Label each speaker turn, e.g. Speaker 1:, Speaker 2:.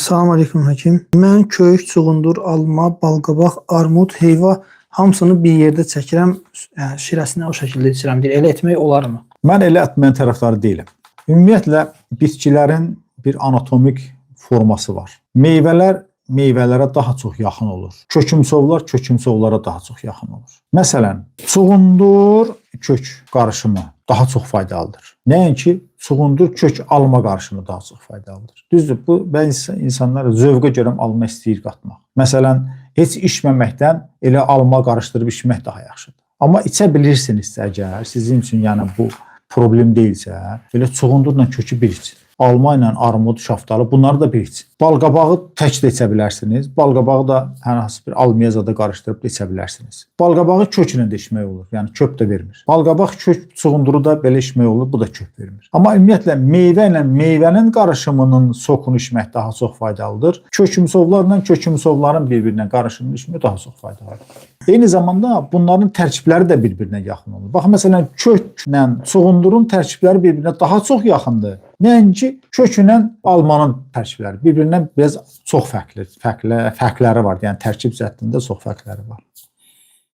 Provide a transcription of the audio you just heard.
Speaker 1: Salam aleyküm həkim. Mən köyük, çuğundur, alma, balqabaq, armud, heyva hamısını bir yerdə çəkirəm, şirəsini o şəkildə içirəm deyir. Elə etmək olarmı?
Speaker 2: Mən elə etməyin tərəfdarı deyiləm. Ümumiyyətlə bitkilərin bir anatomik forması var. Meyvələr meyvələrə daha çox yaxın olur. Kökümsovlar kökümsovlara daha çox yaxın olur. Məsələn, çuğundur kök qarışımı daha çox faydalıdır. Nəinki çuğundur kök alma qarışımı daha çox faydalıdır. Düzdür, bu bəzi insanlar zövqə görə alma istəyir qatmaq. Məsələn, heç içməməkdən elə alma qarışdırıb içmək daha yaxşıdır. Amma içə bilirsinizsə əgər sizin üçün yəni bu problem deyilsə, elə çuğundurla kökü bir için. Alma ilə armud, şaftalı bunları da bir için. Balqabağı tək də içə bilərsiniz. Balqabağı da hər hansı bir almaya zada qarışdırıb da içə bilərsiniz. Balqabağı köklə də içmək olur. Yəni kök də vermir. Balqabaq kök çuğunduru da belə içmək olur. Bu da kök vermir. Amma ümumiyyətlə meyvə ilə meyvənin qarışımının sokunu içmək daha çox faydalıdır. Kökümsovlarla kökümsovların bir-birinə qarışımını içmək daha çox faydalıdır. Eyni zamanda bunların tərkibləri də bir-birinə yaxın olur. Bax, məsələn, köklə çuğundurun tərkibləri bir-birinə daha çox yaxındır. Nəinki köklə almanın tərkibləri bir-birindən biraz çox fərqləri var. Yəni tərkib cəhətində çox fərqləri var.